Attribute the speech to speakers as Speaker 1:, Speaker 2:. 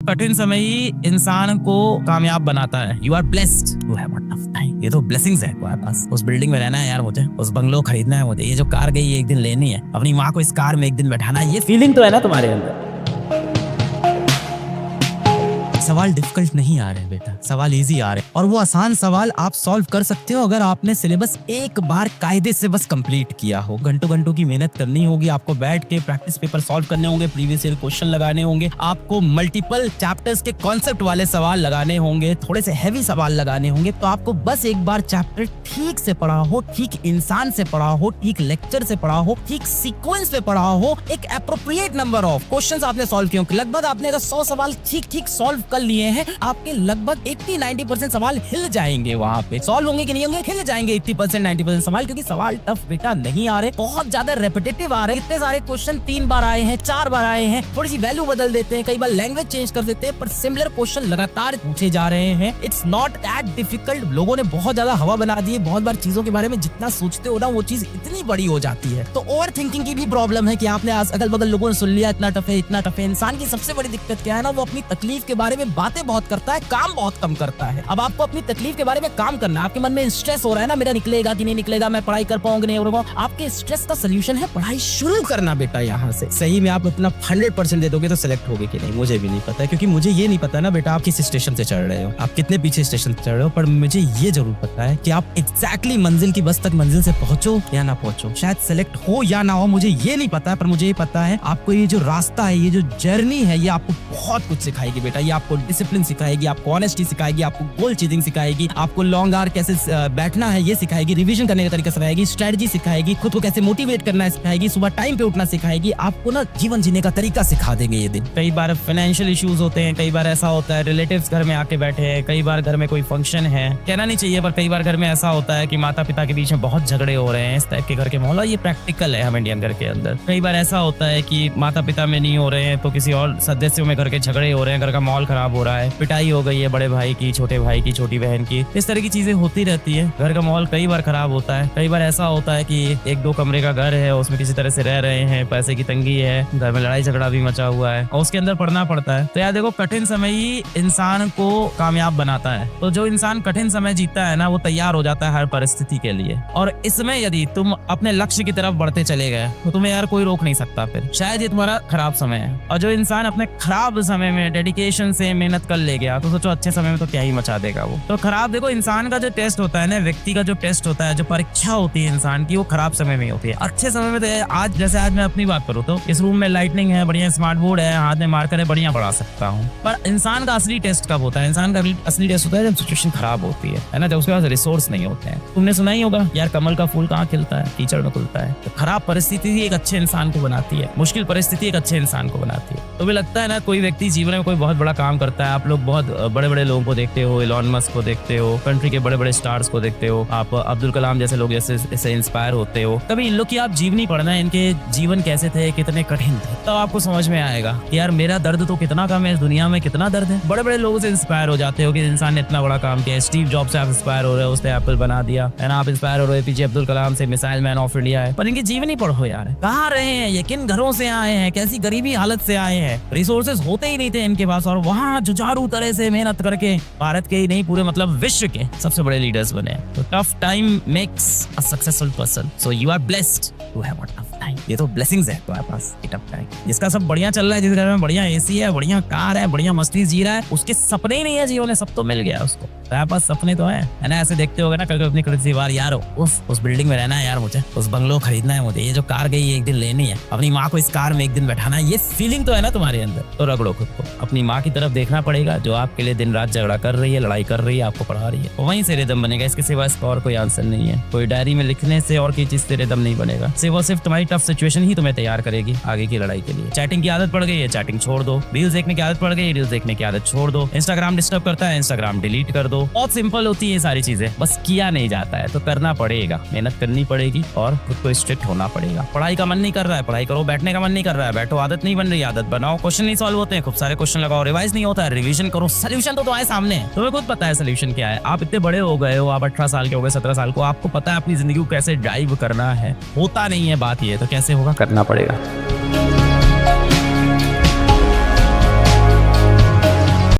Speaker 1: कठिन समय ही इंसान को कामयाब बनाता है। You are blessed to have a tough time. ये तो ब्लेसिंग्स है तुम्हारे पास। उस बिल्डिंग में रहना है यार मुझे, उस बंगलो खरीदना है मुझे, ये जो कार गई ये एक दिन लेनी है, अपनी माँ को इस कार में एक दिन बैठाना है, ये फीलिंग तो है ना तुम्हारे अंदर। सवाल डिफिकल्ट नहीं आ रहे बेटा, सवाल इजी आ रहे हैं, और वो आसान सवाल आप सॉल्व कर सकते हो अगर आपने सिलेबस एक बार कायदे से बस कंप्लीट किया हो। घंटों घंटों की मेहनत करनी होगी, आपको बैठ के प्रैक्टिस पेपर सॉल्व करने होंगे, प्रीवियस ईयर क्वेश्चन लगाने होंगे, आपको मल्टीपल चैप्टर्स के कॉन्सेप्ट वाले सवाल लगाने होंगे, थोड़े से हैवी सवाल लगाने होंगे। तो आपको बस एक बार चैप्टर ठीक से पढ़ा हो, ठीक इंसान से पढ़ा हो, ठीक लेक्चर से पढ़ा हो, ठीक सीक्वेंस पे पढ़ा हो, एक एप्रोप्रिएट नंबर ऑफ क्वेश्चंस आपने सॉल्व किए हो। लगभग आपने अगर 100 सवाल ठीक ठीक सॉल्व कर लिए हैं, आपके लगभग 80-90% सवाल हिल जाएंगे। वहां पे सॉल्व होंगे कि नहीं होंगे, हिल जाएंगे 80%-90% सवाल, क्योंकि सवाल टफ बेटा नहीं आ रहे, बहुत ज्यादा रेपिटेटिव आ रहे हैं। इतने सारे क्वेश्चन 3 बार आए हैं, 4 बार आए हैं, थोड़ी सी वैल्यू बदल देते हैं, कई बार लैंग्वेज चेंज कर देते हैं, पर सिमिलर क्वेश्चन लगातार पूछे जा रहे हैं। It's not that difficult. लोगों ने बहुत ज्यादा हवा बना दी है, बहुत बार चीजों के बारे में जितना सोचते हो ना वो चीज इतनी बड़ी हो जाती है। तो ओवर थिंकिंग की भी प्रॉब्लम है कि आपने अगल बगल लोगों ने सुन लिया इतना टफ है, इतना टफ है। इंसान की सबसे बड़ी दिक्कत क्या है ना, वो अपनी तकलीफ के बारे में बातें बहुत करता है, काम बहुत कम करता है। अब आपको अपनी तकलीफ के बारे में काम करना है, आपके मन में स्ट्रेस हो रहा है ना, मेरा निकलेगा कि नहीं निकलेगा, मैं पढ़ाई कर पाऊंगा नहीं होगा, आपके स्ट्रेस का सोल्यूशन है पढ़ाई शुरू करना बेटा। यहाँ से सही में आप अपना 100% दे दोगे तो सिलेक्ट होगे कि नहीं मुझे भी नहीं पता है, क्योंकि मुझे ये नहीं पता ना बेटा आप किस स्टेशन से चढ़ रहे हो, आप कितने पीछे स्टेशन से चढ़ रहे हो, पर मुझे ये जरूर पता है कि आप एग्जैक्टली मंजिल की बस तक मंजिल से पहुंचो या ना पहुंचो, शायद सिलेक्ट हो या ना हो, मुझे ये नहीं पता है, पर मुझे ये पता है आपको ये जो रास्ता है, ये जो जर्नी है, ये आपको बहुत कुछ सिखाएगी बेटा। ये आपको डिसिप्लिन सिखाएगी, आपको ऑनेस्टी सिखाएगी, आपको गोल चीजिंग सिखाएगी, आपको लॉन्ग आवर कैसे बैठना है ये सिखाएगी, रिवीजन करने का तरीका सिखाएगी, स्ट्रेटजी सिखाएगी, खुद को कैसे मोटिवेट करना है सिखाएगी, सुबह टाइम पे उठना सिखाएगी, आपको ना जीवन जीने का तरीका सिखा देंगे ये दिन। कई बार फाइनेंशियल इश्यूज होते हैं, कई बार ऐसा होता है रिलेटिव्स घर में आके बैठे हैं, कई बार घर में कोई फंक्शन है, कहना नहीं चाहिए पर कई बार घर में ऐसा होता है कि माता पिता के बीच में बहुत झगड़े हो रहे हैं, इस टाइप के घर के माहौल, ये प्रैक्टिकल है हम इंडियन घर के अंदर। कई बार ऐसा होता है कि माता पिता में नहीं हो रहे हैं तो किसी और सदस्यों में घर के झगड़े हो रहे हैं, घर का माहौल खराब हो रहा है, पिटाई हो गई है बड़े भाई की, छोटे भाई की, छोटी बहन की, इस तरह की चीजें होती रहती है। घर का माहौल कई बार खराब होता है। कई बार ऐसा होता है कि 1-2 कमरे का घर है, उसमें किसी तरह से रह रहे हैं, पैसे की तंगी है, घर में लड़ाई झगड़ा भी मचा हुआ है और उसके अंदर पढ़ना पड़ता है। तो यार देखो, कठिन समय ही इंसान को कामयाब बनाता है। तो जो इंसान कठिन समय जीता है ना, वो तैयार हो जाता है हर परिस्थिति के लिए। और इसमें यदि तुम अपने लक्ष्य की तरफ बढ़ते चले गए तो तुम्हें यार कोई रोक नहीं सकता। फिर शायद ये तुम्हारा खराब समय है, और जो इंसान अपने खराब समय में डेडिकेशन से मेहनत कर ले गया तो सोचो अच्छे समय में तो क्या ही मचा देगा वो। तो खराब देखो, इंसान का जो टेस्ट होता है ना, व्यक्ति का जो टेस्ट होता है, जो परीक्षा होती है इंसान की, वो खराब समय में होती है। अच्छे समय में तो आज जैसे आज मैं अपनी बात करूँ तो इस रूम में लाइटनिंग है, बढ़िया स्मार्ट बोर्ड है, हाथ में मार्कर है, बढ़िया पढ़ा सकता हूँ। पर इंसान का असली टेस्ट कब होता है? इंसान का असली टेस्ट होता है जब सिचुएशन खराब होती है ना, जब उसके पास रिसोर्स नहीं होते हैं। तुमने सुना ही होगा यार, कमल का फूल कहाँ खिलता है? कीचड़ में खुलता है। तो खराब परिस्थिति ही एक अच्छे इंसान को बनाती है, मुश्किल परिस्थिति एक अच्छे इंसान को बनाती है। तो मुझे लगता है ना, कोई व्यक्ति जीवन में कोई बहुत बड़ा काम करता है, आप लोग बहुत बड़े बड़े लोगों को देखते हो, इलॉन मस्क को देखते हो, कंट्री के बड़े बड़े स्टार्स को देखते हो, आप अब्दुल कलाम जैसे लोग जैसे इंस्पायर होते हो। कभी इन लोग की आप जीवनी पढ़ना, इनके जीवन कैसे थे, कितने कठिन थे, तब आपको समझ में आएगा कि यार मेरा दर्द तो कितना कम है, इस दुनिया में कितना दर्द है। बड़े बड़े लोगों से इंस्पायर हो जाते हो कि इंसान ने इतना बड़ा काम किया। स्टीव जॉब से आप इंस्पायर हो रहे हो, उसने एप्पल बना दिया है ना, आप इंस्पायर हो रहे हो एपीजे अब्दुल कलाम से, मिसाइल मैन ऑफ इंडिया है। पर इनकी जीवनी पढ़ो यार, कहाँ रहे हैं ये, किन घरों से आए हैं, कैसी गरीबी हालत से आए हैं, रिसोर्सेज होते ही नहीं थे इनके पास, और वहाँ जुझारू तरह से मेहनत करके भारत के ही नहीं पूरे मतलब विश्व के सबसे बड़े लीडर्स बने। तो tough time makes a successful person, so you are blessed to have a tough time. ये तो ब्लेसिंग्स है तुम्हारे पास, ये टफ टाइम। जिसका सब बढ़िया चल रहा है, जिस घर में बढ़िया एसी है, बढ़िया कार है, बढ़िया मस्ती जी रहा है, उसके सपने ही नहीं है जीवन में, सब तो मिल गया उसको। तुम्हारे पास सपने तो है ना, ऐसे देखते होगे ना कभी अपनी कभी बार, यार उस बिल्डिंग में रहना है यार मुझे, उस बंगलो खरीदना है मुझे, ये जो कार गई ये एक दिन लेनी है, अपनी माँ को इस कार में एक दिन बैठाना है, ये फीलिंग तो है ना तुम्हारे अंदर। तो रगड़ो खुद को, अपनी माँ की तरफ देखना पड़ेगा जो आपके लिए दिन रात झगड़ा कर रही है, लड़ाई कर रही है, आपको पढ़ा रही है, वहीं से रिदम बनेगा। इसके सिवा इसका और कोई आंसर नहीं है। कोई डायरी में लिखने से और किसी चीज से रिदम नहीं बनेगा। सिर्फ तुम्हारी टफ सिचुएशन ही तुम्हें तैयार करेगी आगे की लड़ाई के लिए। चैटिंग की आदत पड़ गई है, चैटिंग छोड़ दो। रील्स देखने की आदत पड़ गई है, रील्स देखने की आदत छोड़ दो। इंस्टाग्राम डिस्टर्ब करता है, इंस्टाग्राम डिलीट कर दो। बहुत सिंपल होती है सारी चीजें, बस किया नहीं जाता है। तो करना पड़ेगा, मेहनत करनी पड़ेगी और खुद को स्ट्रिक्ट होना पड़ेगा। पढ़ाई का मन नहीं कर रहा है, पढ़ाई करो। बैठने का मन नहीं कर रहा है, बैठो। आदत नहीं बन रही, आदत बनाओ। क्वेश्चन नहीं सॉल्व होते हैं, खूब सारे क्वेश्चन लगाओ। रिवाइज नहीं होता है, रिवीजन करो। सोल्यूशन तो आए सामने, तुम्हें खुद पता है सोल्यूशन क्या है। आप इतने बड़े हो गए हो, आप 18 साल के हो गए, 17 साल को, आपको पता है अपनी जिंदगी को कैसे ड्राइव करना है। होता नहीं है बात, ये तो कैसे होगा, करना पड़ेगा।